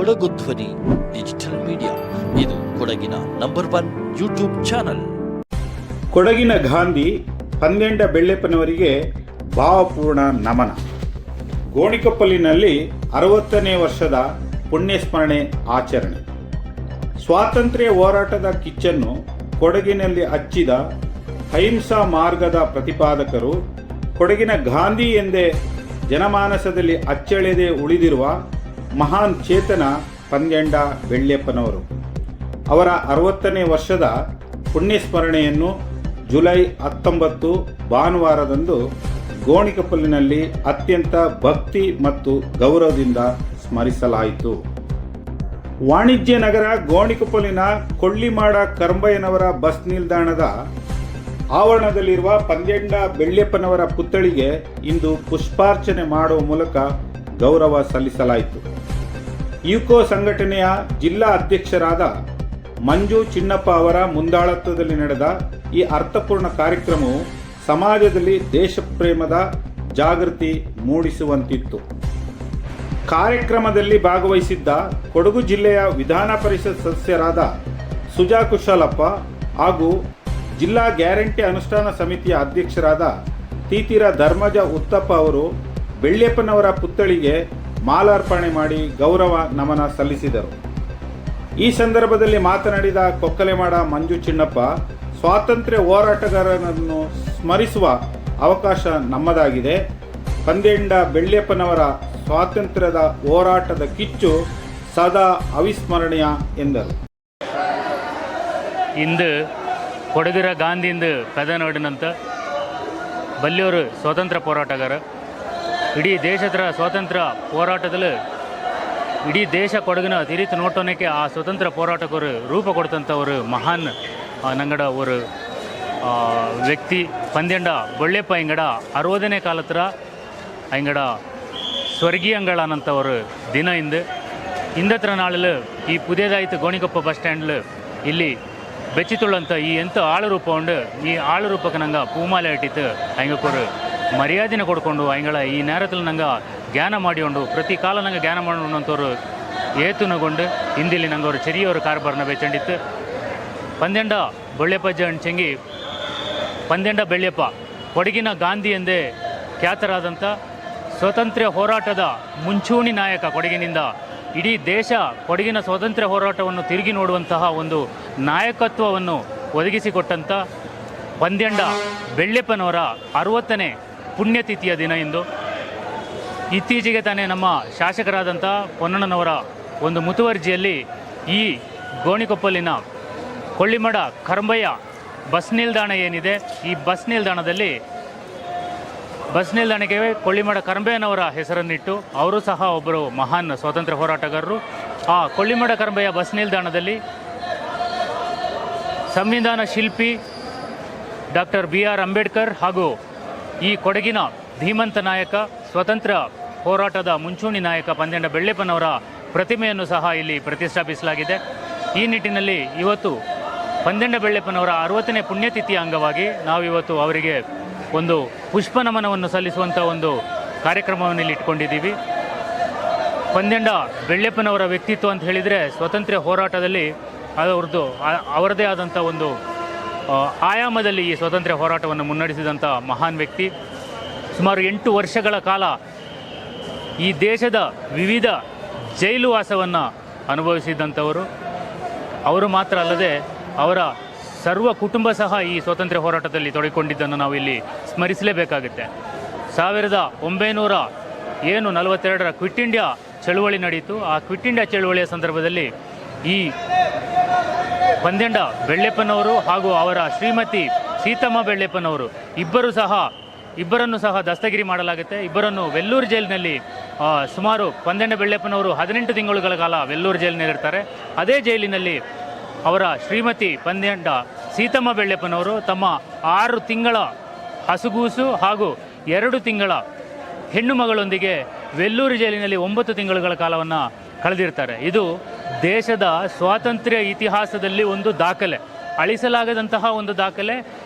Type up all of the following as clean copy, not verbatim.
ಕೊಡಗು ಧ್ವನಿ digital media. ಇದು ಕೊಡಗಿನ #1 ಯೂಟ್ಯೂಬ್ ಚಾನಲ್. ಕೊಡಗಿನ ಗಾಂಧಿ ಪಂದ್ಯಂಡ ಬೆಳ್ಳೆಪ್ಪನವರಿಗೆ ಭಾವಪೂರ್ಣ ನಮನ. ಗೋಣಿಕೊಪ್ಪಲಿನಲ್ಲಿ 60ನೇ ವರ್ಷದ ಪುಣ್ಯಸ್ಮರಣೆ ಆಚರಣೆ. ಸ್ವಾತಂತ್ರ್ಯ ಹೋರಾಟದ ಕಿಚ್ಚನ್ನು ಕೊಡಗಿನಲ್ಲಿ ಹಚ್ಚಿದ ಅಹಿಂಸಾ ಮಾರ್ಗದ ಪ್ರತಿಪಾದಕರು, ಕೊಡಗಿನ ಗಾಂಧಿ ಎಂದೇ ಜನಮಾನಸದಲ್ಲಿ ಅಚ್ಚಳಿಯದೆ ಉಳಿದಿರುವ ಮಹಾನ್ ಚೇತನ ಪಂದ್ಯಂಡ ಬೆಳ್ಳೆಪ್ಪನವರು. ಅವರ 60ನೇ ವರ್ಷದ ಪುಣ್ಯಸ್ಮರಣೆಯನ್ನು ಜುಲೈ 19 ಭಾನುವಾರದಂದು ಗೋಣಿಕೊಪ್ಪಲಿನಲ್ಲಿ ಅತ್ಯಂತ ಭಕ್ತಿ ಮತ್ತು ಗೌರವದಿಂದ ಸ್ಮರಿಸಲಾಯಿತು. ವಾಣಿಜ್ಯ ನಗರ ಗೋಣಿಕೊಪ್ಪಲಿನ ಕೊಳ್ಳಿಮಾಡ ಕರಂಬಯ್ಯನವರ ಬಸ್ ನಿಲ್ದಾಣದ ಆವರಣದಲ್ಲಿರುವ ಪಂದ್ಯಂಡ ಬೆಳ್ಳೆಪ್ಪನವರ ಪುತ್ಥಳಿಗೆ ಇಂದು ಪುಷ್ಪಾರ್ಚನೆ ಮಾಡುವ ಮೂಲಕ ಗೌರವ ಸಲ್ಲಿಸಲಾಯಿತು. ಯುಕೋ ಸಂಘಟನೆಯ ಜಿಲ್ಲಾ ಅಧ್ಯಕ್ಷರಾದ ಮಂಜು ಚಿನ್ನಪ್ಪ ಅವರ ಮುಂದಾಳತ್ವದಲ್ಲಿ ನಡೆದ ಈ ಅರ್ಥಪೂರ್ಣ ಕಾರ್ಯಕ್ರಮವು ಸಮಾಜದಲ್ಲಿ ದೇಶಪ್ರೇಮದ ಜಾಗೃತಿ ಮೂಡಿಸುವಂತಿತ್ತು. ಕಾರ್ಯಕ್ರಮದಲ್ಲಿ ಭಾಗವಹಿಸಿದ್ದ ಕೊಡಗು ಜಿಲ್ಲೆಯ ವಿಧಾನ ಪರಿಷತ್ ಸದಸ್ಯರಾದ ಸುಜಾ ಕುಶಾಲಪ್ಪ ಹಾಗೂ ಜಿಲ್ಲಾ ಗ್ಯಾರಂಟಿ ಅನುಷ್ಠಾನ ಸಮಿತಿಯ ಅಧ್ಯಕ್ಷರಾದ ತೀತಿರ ಧರ್ಮಜ ಉತ್ತಪ್ಪ ಅವರು ಬೆಳ್ಳೆಪ್ಪನವರ ಪುತ್ಥಳಿಗೆ ಮಾಲಾರ್ಪಣೆ ಮಾಡಿ ಗೌರವ ನಮನ ಸಲ್ಲಿಸಿದರು. ಈ ಸಂದರ್ಭದಲ್ಲಿ ಮಾತನಾಡಿದ ಕೊಕ್ಕಲೆಮಾಡ ಮಂಜು ಚಿನ್ನಪ್ಪ, ಸ್ವಾತಂತ್ರ್ಯ ಹೋರಾಟಗಾರರನ್ನು ಸ್ಮರಿಸುವ ಅವಕಾಶ ನಮ್ಮದಾಗಿದೆ. ಪಂದ್ಯಂಡ ಬೆಳ್ಳೆಪ್ಪನವರ ಸ್ವಾತಂತ್ರ್ಯದ ಹೋರಾಟದ ಕಿಚ್ಚು ಸದಾ ಅವಿಸ್ಮರಣೀಯ ಎಂದರು. ಇಂದು ಕೊಡಗಿರ ಗಾಂಧಿಯಿಂದ ಕದನೋಡಿನಂತ ಬಲ್ಲಿಯವರು ಸ್ವಾತಂತ್ರ್ಯ ಹೋರಾಟಗಾರ. ಇಡೀ ದೇಶದ ಸ್ವಾತಂತ್ರ್ಯ ಹೋರಾಟದಲ್ಲಿ ಇಡೀ ದೇಶ ಕೊಡಗಿನ ತಿರಿತು ನೋಟೋನಕ್ಕೆ ಆ ಸ್ವಾತಂತ್ರ್ಯ ಹೋರಾಟಕ್ಕವರು ರೂಪ ಕೊಡ್ತಂಥವರು ಮಹಾನ್ ನಂಗಡ ஒரு ವ್ಯಕ್ತಿ ಪಂದ್ಯಂಡ ಬೆಳ್ಳೆಪ್ಪ ಇಂಗಡ 60ನೇ ಕಾಲತ್ರ ಇಂಗಡ ಸ್ವರ್ಗೀಯಂಗಳಾನಂತ ஒரு ದಿನ ಇಂದತ್ರ ನಾಳಲು ಈ ಪುದೇದಾಯಿತು ಗೋಣಿಕೊಪ್ಪ ಬಸ್ ಸ್ಟ್ಯಾಂಡ್ಲು ಇಲ್ಲಿ ಬೆಚ್ಚಿತುಳ್ಳಂತ ಈ ಎಂತ ಆಳು ರೂಪ ಉಂಡು. ಈ ಆಳು ರೂಪಕ್ಕೆ ನಂಗೆ ಪೂಮಾಲೆ ಇಟ್ಟಿತ್ತು ಹಂಗಕ್ಕೊರು ಮರ್ಯಾದೆನ ಕೊಡ್ಕೊಂಡು ಹಂಗಳ ಈ ನೇರದಲ್ಲಿ ನಂಗೆ ಜ್ಞಾನ ಮಾಡಿಕೊಂಡು ಪ್ರತಿ ಕಾಲ ನಂಗೆ ಜ್ಞಾನ ಮಾಡೋಂಥವ್ರು ಏತುನಗೊಂಡು ಹಿಂದಿಲಿ ನಂಗೆ ಅವರು ಚೆರಿಯವರು ಕಾರ್ಬಾರ್ನ ಬೆಚ್ಚಂಡಿತ್ತು. ಪಂದ್ಯಂಡ ಬೆಳ್ಳೆಪ್ಪಜ್ಜ ಅಣ್ಚಂಗಿ ಪಂದ್ಯಂಡ ಬೆಳ್ಳೆಪ್ಪ ಕೊಡಗಿನ ಗಾಂಧಿ ಎಂದೇ ಖ್ಯಾತರಾದಂಥ ಸ್ವಾತಂತ್ರ್ಯ ಹೋರಾಟದ ಮುಂಚೂಣಿ ನಾಯಕ. ಕೊಡಗಿನಿಂದ ಇಡೀ ದೇಶ ಕೊಡಗಿನ ಸ್ವಾತಂತ್ರ್ಯ ಹೋರಾಟವನ್ನು ತಿರುಗಿ ನೋಡುವಂತಹ ಒಂದು ನಾಯಕತ್ವವನ್ನು ಒದಗಿಸಿಕೊಟ್ಟಂಥ ಪಂದ್ಯಂಡ ಬೆಳ್ಳೆಪ್ಪನವರ 60ನೇ ಪುಣ್ಯತಿಥಿಯ ದಿನ ಇಂದು. ಇತ್ತೀಚೆಗೆ ತಾನೇ ನಮ್ಮ ಶಾಸಕರಾದಂಥ ಪೊನ್ನಣ್ಣನವರ ಒಂದು ಮುತುವರ್ಜಿಯಲ್ಲಿ ಈ ಗೋಣಿಕೊಪ್ಪಲಿನ ಕೊಳ್ಳಿಮಡ ಕರಂಬಯ್ಯ ಬಸ್ ನಿಲ್ದಾಣ ಏನಿದೆ, ಈ ಬಸ್ ನಿಲ್ದಾಣಕ್ಕೆ ಕೊಳ್ಳಿಮಡ ಕರಂಬಯ್ಯನವರ ಹೆಸರನ್ನಿಟ್ಟು ಅವರು ಸಹ ಒಬ್ಬರು ಮಹಾನ್ ಸ್ವಾತಂತ್ರ್ಯ ಹೋರಾಟಗಾರರು. ಆ ಕೊಳ್ಳಿಮಡ ಕರಂಬಯ್ಯ ಬಸ್ ನಿಲ್ದಾಣದಲ್ಲಿ ಸಂವಿಧಾನ ಶಿಲ್ಪಿ ಡಾಕ್ಟರ್ BR ಅಂಬೇಡ್ಕರ್ ಹಾಗೂ ಈ ಕೊಡಗಿನ ಧೀಮಂತ ನಾಯಕ, ಸ್ವಾತಂತ್ರ್ಯ ಹೋರಾಟದ ಮುಂಚೂಣಿ ನಾಯಕ ಪಂದ್ಯಂಡ ಬೆಳ್ಳೆಪ್ಪನವರ ಪ್ರತಿಮೆಯನ್ನು ಸಹ ಇಲ್ಲಿ ಪ್ರತಿಷ್ಠಾಪಿಸಲಾಗಿದೆ. ಈ ನಿಟ್ಟಿನಲ್ಲಿ ಇವತ್ತು ಪಂದ್ಯಂಡ ಬೆಳ್ಳೆಪ್ಪನವರ 60ನೇ ಪುಣ್ಯತಿಥಿಯ ಅಂಗವಾಗಿ ನಾವಿವತ್ತು ಅವರಿಗೆ ಒಂದು ಪುಷ್ಪ ನಮನವನ್ನು ಸಲ್ಲಿಸುವಂಥ ಒಂದು ಕಾರ್ಯಕ್ರಮವನ್ನು ಇಲ್ಲಿ ಇಟ್ಕೊಂಡಿದ್ದೀವಿ. ಪಂದ್ಯಂಡ ಬೆಳ್ಳೆಪ್ಪನವರ ವ್ಯಕ್ತಿತ್ವ ಅಂತ ಹೇಳಿದರೆ ಸ್ವಾತಂತ್ರ್ಯ ಹೋರಾಟದಲ್ಲಿ ಅವರದೇ ಆದಂಥ ಒಂದು ಆಯಾಮದಲ್ಲಿ ಈ ಸ್ವಾತಂತ್ರ್ಯ ಹೋರಾಟವನ್ನು ಮುನ್ನಡೆಸಿದಂಥ ಮಹಾನ್ ವ್ಯಕ್ತಿ. ಸುಮಾರು 8 ವರ್ಷಗಳ ಕಾಲ ಈ ದೇಶದ ವಿವಿಧ ಜೈಲು ವಾಸವನ್ನು ಅನುಭವಿಸಿದಂಥವರು. ಅವರು ಮಾತ್ರ ಅಲ್ಲದೆ ಅವರ ಸರ್ವ ಕುಟುಂಬ ಸಹ ಈ ಸ್ವಾತಂತ್ರ್ಯ ಹೋರಾಟದಲ್ಲಿ ತೊಡಗಿಕೊಂಡಿದ್ದನ್ನು ನಾವು ಇಲ್ಲಿ ಸ್ಮರಿಸಲೇಬೇಕಾಗುತ್ತೆ. 1942ರ ಕ್ವಿಟ್ ಇಂಡಿಯಾ ಚಳುವಳಿ ನಡೆಯಿತು. ಆ ಕ್ವಿಟ್ ಇಂಡಿಯಾ ಚಳುವಳಿಯ ಸಂದರ್ಭದಲ್ಲಿ ಈ ಪಂದ್ಯಂಡ ಬೆಳ್ಳೆಪ್ಪನವರು ಹಾಗೂ ಅವರ ಶ್ರೀಮತಿ ಸೀತಮ್ಮ ಬೆಳ್ಳೆಪ್ಪನವರು ಇಬ್ಬರನ್ನು ಸಹ ದಸ್ತಗಿರಿ ಮಾಡಲಾಗುತ್ತೆ. ಇಬ್ಬರನ್ನು ವೆಲ್ಲೂರು ಜೈಲಿನಲ್ಲಿ ಸುಮಾರು ಪಂದ್ಯಂಡ ಬೆಳ್ಳೆಪ್ಪನವರು 18 ತಿಂಗಳುಗಳ ಕಾಲ ವೆಲ್ಲೂರು ಜೈಲಿನಲ್ಲಿರ್ತಾರೆ. ಅದೇ ಜೈಲಿನಲ್ಲಿ ಅವರ ಶ್ರೀಮತಿ ಪಂದ್ಯಂಡ ಸೀತಮ್ಮ ಬೆಳ್ಳೆಪ್ಪನವರು ತಮ್ಮ 6 ತಿಂಗಳ ಹಸುಗೂಸು ಹಾಗೂ 2 ತಿಂಗಳ ಹೆಣ್ಣು ಮಗಳೊಂದಿಗೆ ವೆಲ್ಲೂರು ಜೈಲಿನಲ್ಲಿ 9 ತಿಂಗಳುಗಳ ಕಾಲವನ್ನು ಕಳೆದಿರ್ತಾರೆ. ಇದು ದೇಶದ ಸ್ವಾತಂತ್ರ್ಯ ಇತಿಹಾಸದಲ್ಲಿ ಒಂದು ದಾಖಲೆ, ಅಳಿಸಲಾಗದಂತಹ ಒಂದು ದಾಖಲೆ.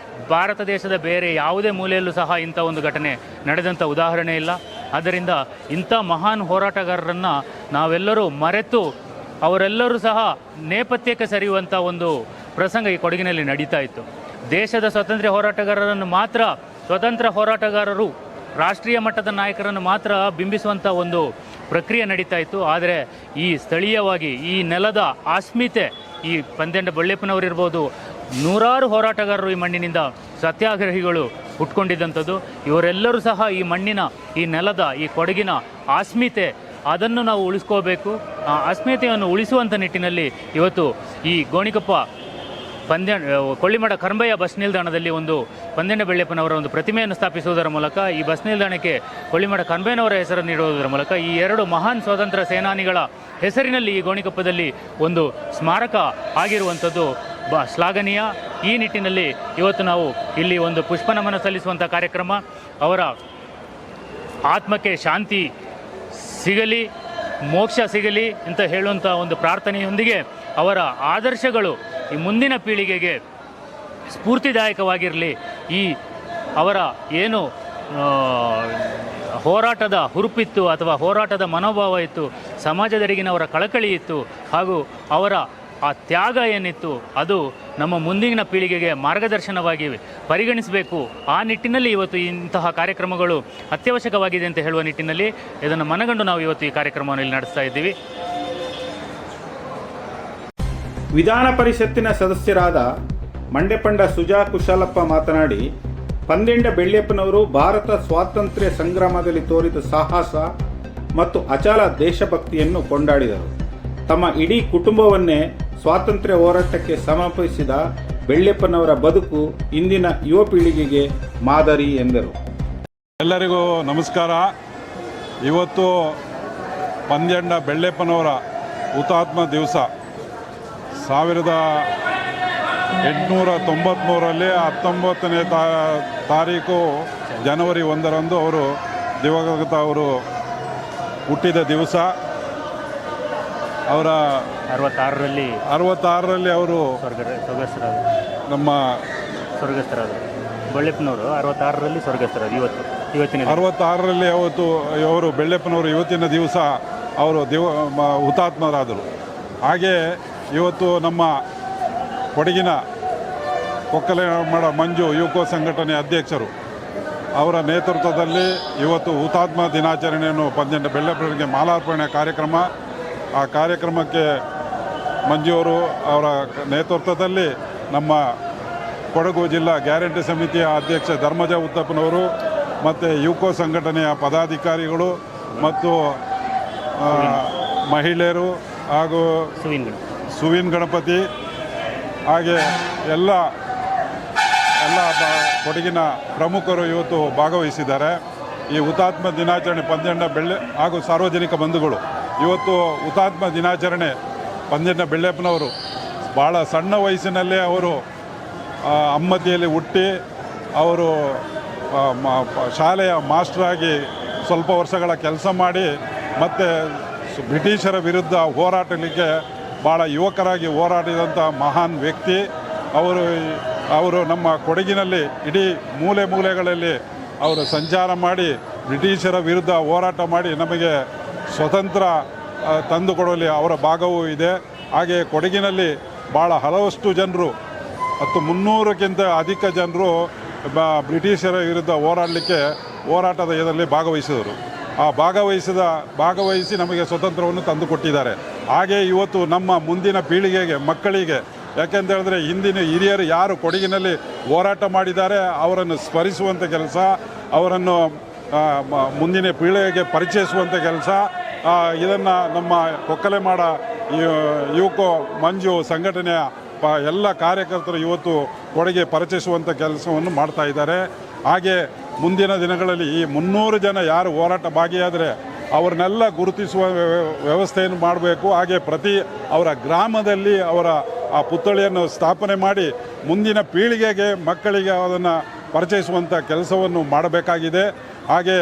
ಭಾರತ ದೇಶದ ಬೇರೆ ಯಾವುದೇ ಮೂಲೆಯಲ್ಲೂ ಸಹ ಇಂಥ ಒಂದು ಘಟನೆ ನಡೆದಂಥ ಉದಾಹರಣೆ ಇಲ್ಲ. ಆದ್ದರಿಂದ ಇಂಥ ಮಹಾನ್ ಹೋರಾಟಗಾರರನ್ನು ನಾವೆಲ್ಲರೂ ಮರೆತು ಅವರೆಲ್ಲರೂ ಸಹ ನೇಪಥ್ಯಕ್ಕೆ ಸರಿಯುವಂಥ ಒಂದು ಪ್ರಸಂಗ ಈ ಕೊಡಗಿನಲ್ಲಿ ನಡೀತಾ ಇತ್ತು. ದೇಶದ ಸ್ವಾತಂತ್ರ್ಯ ಹೋರಾಟಗಾರರನ್ನು ಮಾತ್ರ ಸ್ವತಂತ್ರ ಹೋರಾಟಗಾರರು, ರಾಷ್ಟ್ರೀಯ ಮಟ್ಟದ ನಾಯಕರನ್ನು ಮಾತ್ರ ಬಿಂಬಿಸುವಂಥ ಒಂದು ಪ್ರಕ್ರಿಯೆ ನಡೀತಾ ಇತ್ತು. ಆದರೆ ಈ ಸ್ಥಳೀಯವಾಗಿ ಈ ನೆಲದ ಅಸ್ಮಿತೆ, ಈ ಪಂದ್ಯಂಡ ಬಳ್ಳೆಪ್ಪನವರಿರ್ಬೋದು, ನೂರಾರು ಹೋರಾಟಗಾರರು ಈ ಮಣ್ಣಿನಿಂದ ಸತ್ಯಾಗ್ರಹಿಗಳು ಹುಟ್ಕೊಂಡಿದ್ದಂಥದ್ದು. ಇವರೆಲ್ಲರೂ ಸಹ ಈ ಮಣ್ಣಿನ, ಈ ನೆಲದ, ಈ ಕೊಡಗಿನ ಅಸ್ಮಿತೆ, ಅದನ್ನು ನಾವು ಉಳಿಸ್ಕೋಬೇಕು. ಆ ಅಸ್ಮಿತೆಯನ್ನು ಉಳಿಸುವಂಥ ನಿಟ್ಟಿನಲ್ಲಿ ಇವತ್ತು ಈ ಗೋಣಿಕೊಪ್ಪ ಕೊಳ್ಳಿಮಠ ಕರಂಬಯ್ಯ ಬಸ್ ನಿಲ್ದಾಣದಲ್ಲಿ ಒಂದು ಪಂದ್ಯಂಡ ಬೆಳ್ಳೆಪ್ಪನವರ ಒಂದು ಪ್ರತಿಮೆಯನ್ನು ಸ್ಥಾಪಿಸುವುದರ ಮೂಲಕ, ಈ ಬಸ್ ನಿಲ್ದಾಣಕ್ಕೆ ಕೊಳ್ಳಿಮಠ ಕರಂಬಯ್ಯನವರ ಹೆಸರನ್ನು ನೀಡುವುದರ ಮೂಲಕ ಈ ಎರಡು ಮಹಾನ್ ಸ್ವಾತಂತ್ರ್ಯ ಸೇನಾನಿಗಳ ಹೆಸರಿನಲ್ಲಿ ಈ ಗೋಣಿಕೊಪ್ಪದಲ್ಲಿ ಒಂದು ಸ್ಮಾರಕ ಆಗಿರುವಂಥದ್ದು ಶ್ಲಾಘನೀಯ. ಈ ನಿಟ್ಟಿನಲ್ಲಿ ಇವತ್ತು ನಾವು ಇಲ್ಲಿ ಒಂದು ಪುಷ್ಪ ನಮನ ಸಲ್ಲಿಸುವಂಥ ಕಾರ್ಯಕ್ರಮ, ಅವರ ಆತ್ಮಕ್ಕೆ ಶಾಂತಿ ಸಿಗಲಿ, ಮೋಕ್ಷ ಸಿಗಲಿ ಅಂತ ಹೇಳುವಂಥ ಒಂದು ಪ್ರಾರ್ಥನೆಯೊಂದಿಗೆ ಅವರ ಆದರ್ಶಗಳು ಈ ಮುಂದಿನ ಪೀಳಿಗೆಗೆ ಸ್ಫೂರ್ತಿದಾಯಕವಾಗಿರಲಿ. ಈ ಅವರ ಏನು ಹೋರಾಟದ ಹುರುಪಿತ್ತು ಅಥವಾ ಹೋರಾಟದ ಮನೋಭಾವ ಇತ್ತು, ಸಮಾಜದೆಡೆಗಿನ ಅವರ ಕಳಕಳಿ ಇತ್ತು, ಹಾಗೂ ಅವರ ಆ ತ್ಯಾಗ ಏನಿತ್ತು ಅದು ನಮ್ಮ ಮುಂದಿನ ಪೀಳಿಗೆಗೆ ಮಾರ್ಗದರ್ಶನವಾಗಿ ಪರಿಗಣಿಸಬೇಕು. ಆ ನಿಟ್ಟಿನಲ್ಲಿ ಇವತ್ತು ಇಂತಹ ಕಾರ್ಯಕ್ರಮಗಳು ಅತ್ಯವಶ್ಯಕವಾಗಿದೆ ಅಂತ ಹೇಳುವ ನಿಟ್ಟಿನಲ್ಲಿ ಇದನ್ನು ಮನಗಂಡು ನಾವು ಇವತ್ತು ಈ ಕಾರ್ಯಕ್ರಮವನ್ನು ಇಲ್ಲಿ ನಡೆಸ್ತಾ ಇದ್ದೀವಿ. ವಿಧಾನ ಪರಿಷತ್ತಿನ ಸದಸ್ಯರಾದ ಮಂಡೆಪಂಡ ಸುಜಾ ಕುಶಾಲಪ್ಪ ಮಾತನಾಡಿ, ಪಂದ್ಯಂಡ ಬೆಳ್ಳೆಪ್ಪನವರು ಭಾರತ ಸ್ವಾತಂತ್ರ್ಯ ಸಂಗ್ರಾಮದಲ್ಲಿ ತೋರಿದ ಸಾಹಸ ಮತ್ತು ಅಚಲ ದೇಶಭಕ್ತಿಯನ್ನು ಕೊಂಡಾಡಿದರು. ತಮ್ಮ ಇಡೀ ಕುಟುಂಬವನ್ನೇ ಸ್ವಾತಂತ್ರ್ಯ ಹೋರಾಟಕ್ಕೆ ಸಮರ್ಪಿಸಿದ ಬೆಳ್ಳೆಪ್ಪನವರ ಬದುಕು ಇಂದಿನ ಯುವ ಪೀಳಿಗೆಗೆ ಮಾದರಿ ಎಂದರು. ಎಲ್ಲರಿಗೂ ನಮಸ್ಕಾರ. ಇವತ್ತು ಪಂದ್ಯಂಡ ಬೆಳ್ಳೆಪ್ಪನವರ ಹುತಾತ್ಮ ದಿವಸ. 1893ರಲ್ಲಿ 19ನೇ ತಾರೀಕು ಜನವರಿ 1ರಂದು ಅವರು ದಿವಂಗತ ಅವರು ಹುಟ್ಟಿದ ದಿವಸ. ಅವರ 66ರಲ್ಲಿ ಅವರು ನಮ್ಮ ಸ್ವರ್ಗಸ್ಥರಾದರು. ಬೆಳ್ಳೆಪ್ಪನವರು 66ರಲ್ಲಿ ಸ್ವರ್ಗಸ್ಥರಾದರು. ಇವತ್ತಿನ 66ರಲ್ಲಿ ಅವರು ಬೆಳ್ಳೆಪ್ಪನವರು ಇವತ್ತಿನ ದಿವಸ ಅವರು ಹುತಾತ್ಮರಾದರು. ಹಾಗೆ ಇವತ್ತು ನಮ್ಮ ಕೊಡಗಿನ ಕೊಕ್ಕಲೆಮಠ ಮಂಜು ಯುಕೋ ಸಂಘಟನೆ ಅಧ್ಯಕ್ಷರು ಅವರ ನೇತೃತ್ವದಲ್ಲಿ ಇವತ್ತು ಹುತಾತ್ಮ ದಿನಾಚರಣೆಯನ್ನು ಪಂದ್ಯಂಡ ಬೆಳ್ಳೆಪ್ಪನವರಿಗೆ ಮಾಲಾರ್ಪಣೆ ಕಾರ್ಯಕ್ರಮ. ಆ ಕಾರ್ಯಕ್ರಮಕ್ಕೆ ಮಂಜುವರು ಅವರ ನೇತೃತ್ವದಲ್ಲಿ ನಮ್ಮ ಕೊಡಗು ಜಿಲ್ಲಾ ಗ್ಯಾರಂಟಿ ಸಮಿತಿಯ ಅಧ್ಯಕ್ಷ ಧರ್ಮಜ ಉತ್ತಪ್ಪನವರು ಮತ್ತು ಯುಕೋ ಸಂಘಟನೆಯ ಪದಾಧಿಕಾರಿಗಳು ಮತ್ತು ಮಹಿಳೆಯರು ಹಾಗೂ ಸುವೀನ್ ಗಣಪತಿ ಹಾಗೆ ಎಲ್ಲ ಕೊಡಗಿನ ಪ್ರಮುಖರು ಇವತ್ತು ಭಾಗವಹಿಸಿದ್ದಾರೆ. ಈ ಹುತಾತ್ಮ ದಿನಾಚರಣೆ ಪಂದ್ಯಂಡ ಹಾಗೂ ಸಾರ್ವಜನಿಕ ಬಂಧುಗಳು ಇವತ್ತು ಹುತಾತ್ಮ ದಿನಾಚರಣೆ ಪಂದ್ಯಂಡ ಬೆಳ್ಳೆಪ್ಪನವರು ಭಾಳ ಸಣ್ಣ ವಯಸ್ಸಿನಲ್ಲೇ ಅವರು ಅಮ್ಮತಿಯಲ್ಲಿ ಹುಟ್ಟಿ ಅವರು ಶಾಲೆಯ ಮಾಸ್ಟ್ರಾಗಿ ಸ್ವಲ್ಪ ವರ್ಷಗಳ ಕೆಲಸ ಮಾಡಿ ಮತ್ತು ಬ್ರಿಟಿಷರ ವಿರುದ್ಧ ಹೋರಾಟಲಿಕ್ಕೆ ಭಾಳ ಯುವಕರಾಗಿ ಹೋರಾಡಿದಂಥ ಮಹಾನ್ ವ್ಯಕ್ತಿ ಅವರು ನಮ್ಮ ಕೊಡಗಿನಲ್ಲಿ ಇಡೀ ಮೂಲೆಗಳಲ್ಲಿ ಅವರು ಸಂಚಾರ ಮಾಡಿ ಬ್ರಿಟಿಷರ ವಿರುದ್ಧ ಹೋರಾಟ ಮಾಡಿ ನಮಗೆ ಸ್ವತಂತ್ರ ತಂದುಕೊಡಲಿ ಅವರ ಭಾಗವೂ ಇದೆ. ಹಾಗೆ ಕೊಡಗಿನಲ್ಲಿ ಭಾಳ ಹಲವಷ್ಟು ಜನರು 300ಕ್ಕಿಂತ ಅಧಿಕ ಜನರು ಬ್ರಿಟಿಷರ ವಿರುದ್ಧ ಹೋರಾಟದ ಇದರಲ್ಲಿ ಭಾಗವಹಿಸಿದರು. ಆ ಭಾಗವಹಿಸಿ ನಮಗೆ ಸ್ವತಂತ್ರವನ್ನು ತಂದುಕೊಟ್ಟಿದ್ದಾರೆ. ಹಾಗೆ ಇವತ್ತು ನಮ್ಮ ಮುಂದಿನ ಪೀಳಿಗೆಗೆ, ಮಕ್ಕಳಿಗೆ, ಯಾಕೆಂತ ಹೇಳಿದ್ರೆ ಹಿಂದಿನ ಹಿರಿಯರು ಯಾರು ಕೊಡಗಿನಲ್ಲಿ ಹೋರಾಟ ಮಾಡಿದ್ದಾರೆ ಅವರನ್ನು ಸ್ಮರಿಸುವಂಥ ಕೆಲಸ, ಅವರನ್ನು ಮುಂದಿನ ಪೀಳಿಗೆಗೆ ಪರಿಚಯಿಸುವಂಥ ಕೆಲಸ, ಇದನ್ನು ನಮ್ಮ ಕೊಕ್ಕಲೆಮಾಡ ಯುಕೋ ಮಂಜು ಸಂಘಟನೆಯ ಎಲ್ಲ ಕಾರ್ಯಕರ್ತರು ಇವತ್ತು ಕೊಡಗೆ ಪರಿಚಯಿಸುವಂಥ ಕೆಲಸವನ್ನು ಮಾಡ್ತಾ ಇದ್ದಾರೆ. ಹಾಗೆ ಮುಂದಿನ ದಿನಗಳಲ್ಲಿ ಈ 300 ಜನ ಯಾರು ಹೋರಾಟ ಭಾಗಿಯಾದರೆ ಅವ್ರನ್ನೆಲ್ಲ ಗುರುತಿಸುವ ವ್ಯವಸ್ಥೆಯನ್ನು ಮಾಡಬೇಕು. ಹಾಗೆ ಪ್ರತಿ ಅವರ ಗ್ರಾಮದಲ್ಲಿ ಅವರ ಆ ಪುತ್ಥಳಿಯನ್ನು ಸ್ಥಾಪನೆ ಮಾಡಿ ಮುಂದಿನ ಪೀಳಿಗೆಗೆ, ಮಕ್ಕಳಿಗೆ ಅದನ್ನು ಪರಿಚಯಿಸುವಂಥ ಕೆಲಸವನ್ನು ಮಾಡಬೇಕಾಗಿದೆ. ಹಾಗೆ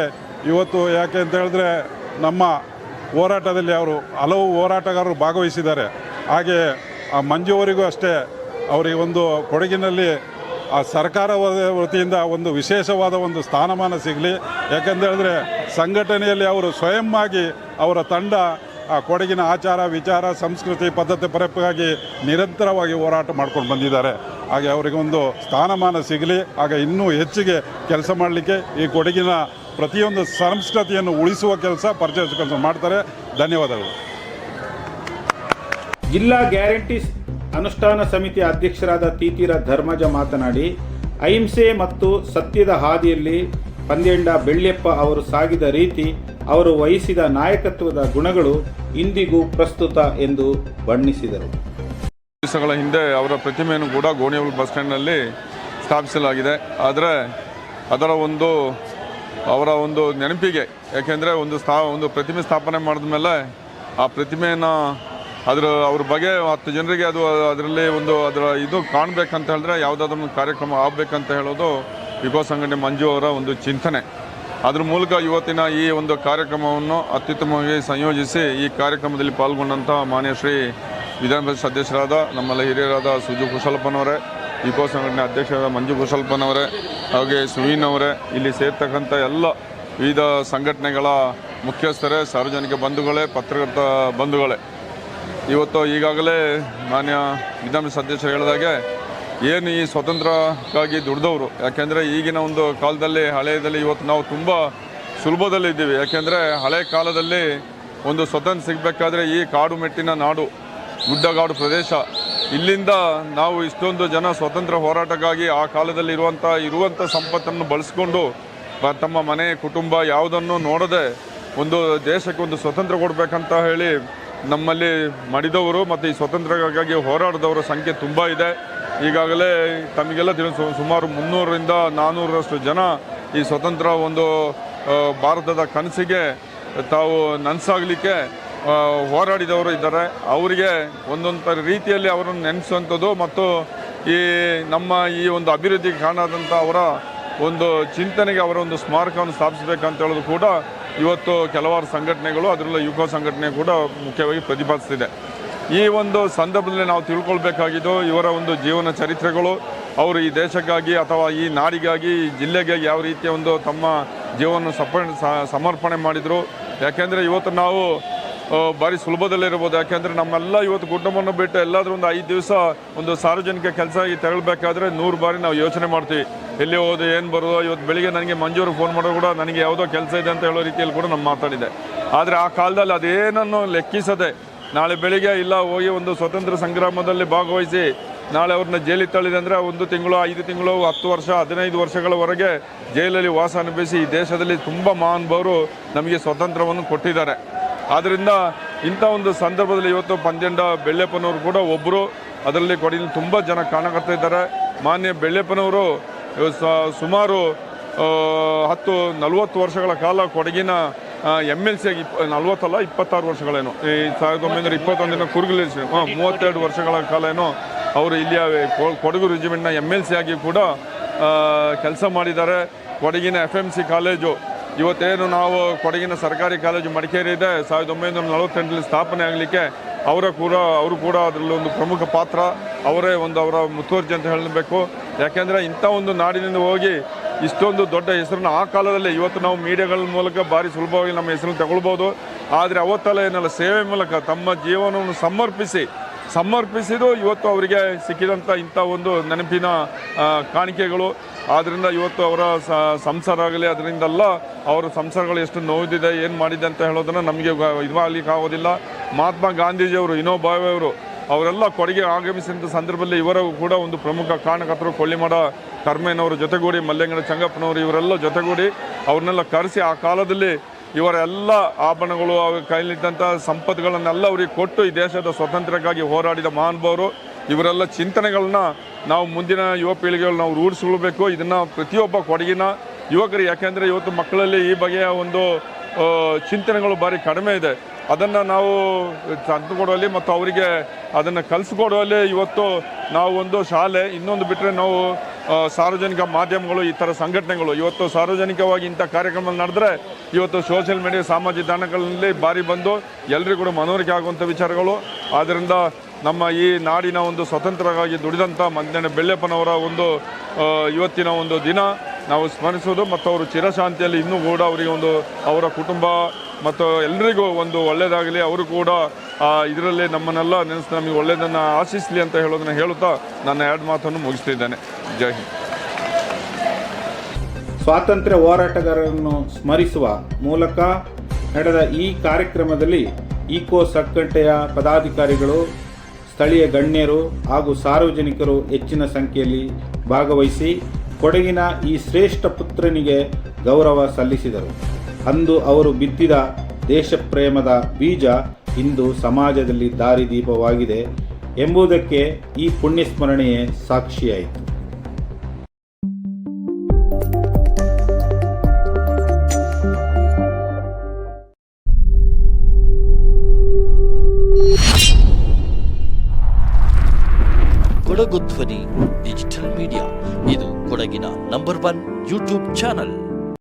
ಇವತ್ತು ಯಾಕೆ ಅಂತ ಹೇಳಿದ್ರೆ ನಮ್ಮ ಹೋರಾಟದಲ್ಲಿ ಹಲವು ಹೋರಾಟಗಾರರು ಭಾಗವಹಿಸಿದ್ದಾರೆ. ಹಾಗೆ ಆ ಮಂಜುವರಿಗೂ ಅಷ್ಟೇ, ಅವರಿಗೆ ಒಂದು ಕೊಡಗಿನಲ್ಲಿ ಆ ಸರ್ಕಾರ ವತಿಯಿಂದ ಒಂದು ವಿಶೇಷವಾದ ಒಂದು ಸ್ಥಾನಮಾನ ಸಿಗಲಿ. ಯಾಕೆಂತ ಹೇಳಿದ್ರೆ ಸಂಘಟನೆಯಲ್ಲಿ ಅವರು ಸ್ವಯಂ ಆಗಿ ಅವರ ತಂಡ ಆ ಕೊಡಗಿನ ಆಚಾರ ವಿಚಾರ ಸಂಸ್ಕೃತಿ ಪದ್ಧತಿ ಪರಂಪರೆಗಾಗಿ ನಿರಂತರವಾಗಿ ಹೋರಾಟ ಮಾಡ್ಕೊಂಡು ಬಂದಿದ್ದಾರೆ. ಹಾಗೆ ಅವರಿಗೆ ಒಂದು ಸ್ಥಾನಮಾನ ಸಿಗಲಿ, ಆಗ ಇನ್ನೂ ಹೆಚ್ಚಿಗೆ ಕೆಲಸ ಮಾಡಲಿಕ್ಕೆ ಈ ಕೊಡಗಿನ ಪ್ರತಿಯೊಂದು ಸಂಸ್ಕೃತಿಯನ್ನು ಉಳಿಸುವ ಕೆಲಸ ಪರಿಚಯಿಸುವ ಕೆಲಸ ಮಾಡ್ತಾರೆ. ಧನ್ಯವಾದಗಳು. ಜಿಲ್ಲಾ ಗ್ಯಾರಂಟಿ ಅನುಷ್ಠಾನ ಸಮಿತಿಯ ಅಧ್ಯಕ್ಷರಾದ ತೀತೀರ ಧರ್ಮಜ ಮಾತನಾಡಿ, ಅಹಿಂಸೆ ಮತ್ತು ಸತ್ಯದ ಹಾದಿಯಲ್ಲಿ ಪಂದ್ಯಂಡ ಬೆಳ್ಳೆಪ್ಪ ಅವರು ಸಾಗಿದ ರೀತಿ, ಅವರು ವಹಿಸಿದ ನಾಯಕತ್ವದ ಗುಣಗಳು ಇಂದಿಗೂ ಪ್ರಸ್ತುತ ಎಂದು ಬಣ್ಣಿಸಿದರು. ದಿವಸಗಳ ಹಿಂದೆ ಅವರ ಪ್ರತಿಮೆಯನ್ನು ಕೂಡ ಗೋಣಿಹೊಳೆ ಬಸ್ ಸ್ಟ್ಯಾಂಡ್ನಲ್ಲಿ ಸ್ಥಾಪಿಸಲಾಗಿದೆ. ಆದರೆ ಅದರ ಅವರ ಒಂದು ನೆನಪಿಗೆ, ಯಾಕೆಂದರೆ ಒಂದು ಪ್ರತಿಮೆ ಸ್ಥಾಪನೆ ಮಾಡಿದ ಮೇಲೆ ಆ ಪ್ರತಿಮೆಯನ್ನು ಅವ್ರ ಬಗ್ಗೆ 10 ಜನರಿಗೆ ಅದರಲ್ಲಿ ಇದು ಕಾಣಬೇಕಂತ ಹೇಳಿದ್ರೆ ಯಾವುದಾದ್ರೂ ಒಂದು ಕಾರ್ಯಕ್ರಮ ಆಗಬೇಕಂತ ಹೇಳೋದು ಯುವ ಸಂಘಟನೆ ಮಂಜು ಅವರ ಒಂದು ಚಿಂತನೆ. ಅದ್ರ ಮೂಲಕ ಇವತ್ತಿನ ಈ ಒಂದು ಕಾರ್ಯಕ್ರಮವನ್ನು ಅತ್ಯುತ್ತಮವಾಗಿ ಸಂಯೋಜಿಸಿ ಈ ಕಾರ್ಯಕ್ರಮದಲ್ಲಿ ಪಾಲ್ಗೊಂಡಂಥ ಮಾನ್ಯ ಶ್ರೀ ವಿಧಾನ ಪರಿಷತ್ ಸದಸ್ಯರಾದ ನಮ್ಮೆಲ್ಲ ಹಿರಿಯರಾದ ಸುಜು ಕುಶಲಪ್ಪನವರೇ, ಯುವ ಸಂಘಟನೆ ಅಧ್ಯಕ್ಷರಾದ ಮಂಜು ಕುಶಲಪ್ಪನವರೇ, ಹಾಗೆ ಸುವೀನ್ ಅವರೇ, ಇಲ್ಲಿ ಸೇರ್ತಕ್ಕಂಥ ಎಲ್ಲ ವಿವಿಧ ಸಂಘಟನೆಗಳ ಮುಖ್ಯಸ್ಥರೇ, ಸಾರ್ವಜನಿಕ ಬಂಧುಗಳೇ, ಪತ್ರಕರ್ತ ಬಂಧುಗಳೇ, ಇವತ್ತು ಈಗಾಗಲೇ ಮಾನ್ಯ ವಿಧಾನ ಸದಸ್ಯರು ಹೇಳಿದಾಗೆ ಏನು ಈ ಸ್ವತಂತ್ರಕ್ಕಾಗಿ ದುಡಿದವರು, ಯಾಕೆಂದರೆ ಈಗಿನ ಒಂದು ಕಾಲದಲ್ಲಿ ಹಳೆಯದಲ್ಲಿ ಇವತ್ತು ನಾವು ತುಂಬ ಸುಲಭದಲ್ಲಿ ಇದ್ದೀವಿ. ಯಾಕೆಂದರೆ ಹಳೆ ಕಾಲದಲ್ಲಿ ಒಂದು ಸ್ವತಂತ್ರ ಸಿಗಬೇಕಾದ್ರೆ ಈ ಕಾಡು ಮೆಟ್ಟಿನ ನಾಡು, ಗುಡ್ಡಗಾಡು ಪ್ರದೇಶ, ಇಲ್ಲಿಂದ ನಾವು ಇಷ್ಟೊಂದು ಜನ ಸ್ವತಂತ್ರ ಹೋರಾಟಕ್ಕಾಗಿ ಆ ಕಾಲದಲ್ಲಿ ಇರುವಂಥ ಸಂಪತ್ತನ್ನು ಬಳಸ್ಕೊಂಡು ತಮ್ಮ ಮನೆ ಕುಟುಂಬ ಯಾವುದನ್ನು ನೋಡದೆ ಒಂದು ದೇಶಕ್ಕೆ ಒಂದು ಸ್ವತಂತ್ರ ಕೊಡಬೇಕಂತ ಹೇಳಿ ನಮ್ಮಲ್ಲಿ ಮಡಿದವರು ಮತ್ತು ಈ ಸ್ವತಂತ್ರಕ್ಕಾಗಿ ಹೋರಾಡಿದವರ ಸಂಖ್ಯೆ ತುಂಬ ಇದೆ. ಈಗಾಗಲೇ ತಮಗೆಲ್ಲ ಸುಮಾರು 300ರಿಂದ 400ರಷ್ಟು ಜನ ಈ ಸ್ವತಂತ್ರ ಒಂದು ಭಾರತದ ಕನಸಿಗೆ ತಾವು ನನಸಾಗಲಿಕ್ಕೆ ಹೋರಾಡಿದವರು ಇದ್ದಾರೆ. ಅವರಿಗೆ ಒಂದೊಂದು ರೀತಿಯಲ್ಲಿ ಅವರನ್ನು ನೆನೆಸುವಂಥದ್ದು ಮತ್ತು ಈ ನಮ್ಮ ಈ ಒಂದು ಅಭಿವೃದ್ಧಿಗೆ ಕಾರಣಾದಂಥ ಅವರ ಒಂದು ಚಿಂತನೆಗೆ ಅವರ ಒಂದು ಸ್ಮಾರಕವನ್ನು ಸ್ಥಾಪಿಸಬೇಕಂತ ಹೇಳೋದು ಕೂಡ ಇವತ್ತು ಕೆಲವಾರು ಸಂಘಟನೆಗಳು, ಅದರಲ್ಲೂ ಯುವ ಸಂಘಟನೆ ಕೂಡ ಮುಖ್ಯವಾಗಿ ಪ್ರತಿಪಾದಿಸ್ತಿದೆ. ಈ ಒಂದು ಸಂದರ್ಭದಲ್ಲಿ ನಾವು ತಿಳ್ಕೊಳ್ಬೇಕಾಗಿದ್ದು ಇವರ ಒಂದು ಜೀವನ ಚರಿತ್ರೆಗಳು, ಅವರು ಈ ದೇಶಕ್ಕಾಗಿ ಅಥವಾ ಈ ನಾಡಿಗಾಗಿ, ಈ ಜಿಲ್ಲೆಗಾಗಿ ಯಾವ ರೀತಿಯ ಒಂದು ತಮ್ಮ ಜೀವನ ಸಮರ್ಪಣೆ ಮಾಡಿದರು. ಯಾಕೆಂದರೆ ಇವತ್ತು ನಾವು ಭಾರಿ ಸುಲಭದಲ್ಲಿರ್ಬೋದು. ಯಾಕೆಂದರೆ ನಮ್ಮೆಲ್ಲ ಇವತ್ತು ಕುಟುಂಬವನ್ನು ಬಿಟ್ಟು ಎಲ್ಲಾದರೂ ಒಂದು 5 ದಿವಸ ಒಂದು ಸಾರ್ವಜನಿಕ ಕೆಲಸ ತೆರಳಬೇಕಾದ್ರೆ 100 ಬಾರಿ ನಾವು ಯೋಚನೆ ಮಾಡ್ತೀವಿ, ಎಲ್ಲಿ ಹೋದು ಏನು ಬರೋದು. ಇವತ್ತು ಬೆಳಿಗ್ಗೆ ನನಗೆ ಮಂಜೂರು ಫೋನ್ ಮಾಡೋದು ಕೂಡ ನನಗೆ ಯಾವುದೋ ಕೆಲಸ ಇದೆ ಅಂತ ಹೇಳೋ ರೀತಿಯಲ್ಲಿ ಕೂಡ ನಾನು ಮಾತಾಡಿದೆ. ಆದರೆ ಆ ಕಾಲದಲ್ಲಿ ಅದೇನನ್ನು ಲೆಕ್ಕಿಸದೆ ನಾಳೆ ಬೆಳಿಗ್ಗೆ ಇಲ್ಲ ಹೋಗಿ ಒಂದು ಸ್ವತಂತ್ರ ಸಂಗ್ರಾಮದಲ್ಲಿ ಭಾಗವಹಿಸಿ ನಾಳೆ ಅವ್ರನ್ನ ಜೈಲಿಗೆ ತಳ್ಳಿದೆ ಅಂದರೆ 1 ತಿಂಗಳು, 5 ತಿಂಗಳು, 10 ವರ್ಷ, 15 ವರ್ಷಗಳವರೆಗೆ ಜೈಲಲ್ಲಿ ವಾಸ ಅನುಭವಿಸಿ ಈ ದೇಶದಲ್ಲಿ ತುಂಬ ಮಹಾನುಭಾವರು ನಮಗೆ ಸ್ವಾತಂತ್ರ್ಯವನ್ನು ಕೊಟ್ಟಿದ್ದಾರೆ. ಆದ್ದರಿಂದ ಇಂಥ ಒಂದು ಸಂದರ್ಭದಲ್ಲಿ ಇವತ್ತು ಪಂದ್ಯಂಡ ಬೆಳ್ಳೆಪ್ಪನವರು ಕೂಡ ಒಬ್ಬರು, ಅದರಲ್ಲಿ ಕೊಡಗಿನ ತುಂಬ ಜನ ಕಾರಣಕರ್ತ ಇದ್ದಾರೆ. ಮಾನ್ಯ ಬೆಳ್ಳೆಪ್ಪನವರು ಸುಮಾರು 40 ವರ್ಷಗಳ ಕಾಲ ಕೊಡಗಿನ MLC ಆಗಿ 40 ಅಲ್ಲ 26 ವರ್ಷಗಳೇನೋ, ಈ 1921 ಕುರುಗಲಿಸಿ 32 ವರ್ಷಗಳ ಕಾಲ ಏನೋ ಅವರು ಇಲ್ಲಿಯ ಕೊಡಗು ರೆಜಿಮೆಂಟ್ನ MLC ಆಗಿ ಕೂಡ ಕೆಲಸ ಮಾಡಿದ್ದಾರೆ. ಕೊಡಗಿನ FMC ಕಾಲೇಜು, ಇವತ್ತೇನು ನಾವು ಕೊಡಗಿನ ಸರ್ಕಾರಿ ಕಾಲೇಜು ಮಡಿಕೇರಿ ಇದೆ, 1948ರಲ್ಲಿ ಸ್ಥಾಪನೆ ಆಗಲಿಕ್ಕೆ ಅವರು ಕೂಡ ಅದರಲ್ಲಿ ಒಂದು ಪ್ರಮುಖ ಪಾತ್ರ, ಅವರೇ ಅವರ ಮುತುವರ್ಜಿ ಅಂತ ಹೇಳಬೇಕು. ಯಾಕೆಂದರೆ ಇಂಥ ಒಂದು ನಾಡಿನಿಂದ ಹೋಗಿ ಇಷ್ಟೊಂದು ದೊಡ್ಡ ಹೆಸರನ್ನು ಆ ಕಾಲದಲ್ಲಿ, ಇವತ್ತು ನಾವು ಮೀಡಿಯಾಗಳ ಮೂಲಕ ಭಾರಿ ಸುಲಭವಾಗಿ ನಮ್ಮ ಹೆಸರನ್ನು ತಗೊಳ್ಬೋದು. ಆದರೆ ಅವತ್ತೆಲ್ಲ ಏನಲ್ಲ, ಸೇವೆ ಮೂಲಕ ತಮ್ಮ ಜೀವನವನ್ನು ಸಮರ್ಪಿಸಿದ್ದು ಇವತ್ತು ಅವರಿಗೆ ಸಿಕ್ಕಿದಂಥ ಇಂಥ ಒಂದು ನೆನಪಿನ ಕಾಣಿಕೆಗಳು. ಆದ್ದರಿಂದ ಇವತ್ತು ಅವರ ಸಂಸಾರ ಆಗಲಿ, ಅದರಿಂದಲ್ಲ ಅವರ ಸಂಸಾರಗಳು ಎಷ್ಟು ನೋವಿದೆ, ಏನು ಮಾಡಿದೆ ಅಂತ ಹೇಳೋದನ್ನು ನಮಗೆ ಇದು ಆಗಲಿಕ್ಕೆ ಆಗೋದಿಲ್ಲ. ಮಹಾತ್ಮ ಗಾಂಧೀಜಿಯವರು, ವಿನೋಬಾ ಭಾವೆ ಅವರು, ಅವರೆಲ್ಲ ಕೊಡುಗೆ ಆಗಮಿಸಿದಂಥ ಸಂದರ್ಭದಲ್ಲಿ ಇವರ ಕೂಡ ಒಂದು ಪ್ರಮುಖ ಕಾರಣಕರ್ತರು ಕೊಳ್ಳಿಮಠ ಕರ್ಮೇನವರು ಜೊತೆಗೂಡಿ, ಮಲ್ಲೆಂಗಡ ಚಂಗಪ್ಪನವರು ಇವರೆಲ್ಲ ಜೊತೆಗೂಡಿ ಅವ್ರನ್ನೆಲ್ಲ ಕರೆಸಿ ಆ ಕಾಲದಲ್ಲಿ ಇವರೆಲ್ಲ ಆಭರಣಗಳು, ಅವ್ರ ಕೈಲಿದ್ದಂಥ ಸಂಪತ್ತುಗಳನ್ನೆಲ್ಲ ಅವರಿಗೆ ಕೊಟ್ಟು ಈ ದೇಶದ ಸ್ವಾತಂತ್ರ್ಯಕ್ಕಾಗಿ ಹೋರಾಡಿದ ಮಹಾನುಭಾವರು. ಇವರೆಲ್ಲ ಚಿಂತನೆಗಳನ್ನ ನಾವು ಮುಂದಿನ ಯುವ ಪೀಳಿಗೆಗಳು ನಾವು ರೂಢಿಸ್ಕೊಳ್ಬೇಕು. ಇದನ್ನು ಪ್ರತಿಯೊಬ್ಬ ಕೊಡಗಿನ ಯುವಕರು, ಯಾಕೆಂದರೆ ಇವತ್ತು ಮಕ್ಕಳಲ್ಲಿ ಈ ಬಗೆಯ ಒಂದು ಚಿಂತನೆಗಳು ಭಾರಿ ಕಡಿಮೆ ಇದೆ. ಅದನ್ನು ನಾವು ತಂದುಕೊಡುವಲ್ಲಿ ಮತ್ತು ಅವರಿಗೆ ಅದನ್ನು ಕಲಿಸ್ಕೊಡುವಲ್ಲಿ ಇವತ್ತು ನಾವು ಒಂದು ಶಾಲೆ, ಇನ್ನೊಂದು ಬಿಟ್ಟರೆ ನಾವು ಸಾರ್ವಜನಿಕ ಮಾಧ್ಯಮಗಳು, ಈ ಥರ ಸಂಘಟನೆಗಳು ಇವತ್ತು ಸಾರ್ವಜನಿಕವಾಗಿ ಇಂಥ ಕಾರ್ಯಕ್ರಮ ನಡೆದ್ರೆ ಇವತ್ತು ಸೋಷಿಯಲ್ ಮೀಡಿಯಾ, ಸಾಮಾಜಿಕ ತಾಣಗಳಲ್ಲಿ ಬಾರಿ ಬಂದು ಎಲ್ಲರಿಗೂ ಕೂಡ ಮನವರಿಕೆ ಆಗುವಂಥ ವಿಚಾರಗಳು. ಆದ್ದರಿಂದ ನಮ್ಮ ಈ ನಾಡಿನ ಒಂದು ಸ್ವತಂತ್ರವಾಗಿ ದುಡಿದಂಥ ಮಂಜಣ್ಣ ಬೆಳ್ಳೆಪ್ಪನವರ ಒಂದು ಇವತ್ತಿನ ಒಂದು ದಿನ ನಾವು ಸ್ಮರಿಸೋದು ಮತ್ತು ಅವರು ಚಿರಶಾಂತಿಯಲ್ಲಿ ಇನ್ನೂ ಕೂಡ ಅವರಿಗೆ ಒಂದು ಅವರ ಕುಟುಂಬ ಮತ್ತು ಎಲ್ರಿಗೂ ಒಂದು ಒಳ್ಳೆಯದಾಗಲಿ, ಅವರು ಕೂಡ ಇದರಲ್ಲಿ ನಮ್ಮನ್ನೆಲ್ಲ ನೆನೆಸಿ ನಮಗೆ ಒಳ್ಳೆಯದನ್ನು ಆಶಿಸಲಿ ಅಂತ ಹೇಳೋದನ್ನು ಹೇಳುತ್ತಾ ನನ್ನ 2 ಮಾತನ್ನು ಮುಗಿಸ್ತಿದ್ದೇನೆ. ಜೈ ಹಿಂದ್. ಸ್ವಾತಂತ್ರ್ಯ ಹೋರಾಟಗಾರರನ್ನು ಸ್ಮರಿಸುವ ಮೂಲಕ ನಡೆದ ಈ ಕಾರ್ಯಕ್ರಮದಲ್ಲಿ ಈಕೋ ಸಂಘಟನೆಯ ಪದಾಧಿಕಾರಿಗಳು, ಸ್ಥಳೀಯ ಗಣ್ಯರು ಹಾಗೂ ಸಾರ್ವಜನಿಕರು ಹೆಚ್ಚಿನ ಸಂಖ್ಯೆಯಲ್ಲಿ ಭಾಗವಹಿಸಿ ಕೊಡಗಿನ ಈ ಶ್ರೇಷ್ಠ ಪುತ್ರನಿಗೆ ಗೌರವ ಸಲ್ಲಿಸಿದರು. ಅಂದು ಅವರು ಬಿತ್ತಿದ ದೇಶಪ್ರೇಮದ ಬೀಜ ಇಂದು ಸಮಾಜದಲ್ಲಿ ದಾರಿದೀಪವಾಗಿದೆ ಎಂಬುದಕ್ಕೆ ಈ ಪುಣ್ಯಸ್ಮರಣೆಯೇ ಸಾಕ್ಷಿಯಾಯಿತು. ಕೊಡಗು ಧ್ವನಿ ಡಿಜಿಟಲ್ ಮೀಡಿಯಾ, ಇದು ಕೊಡಗಿನ ನಂಬರ್ 1 ಯೂಟ್ಯೂಬ್ ಚಾನಲ್.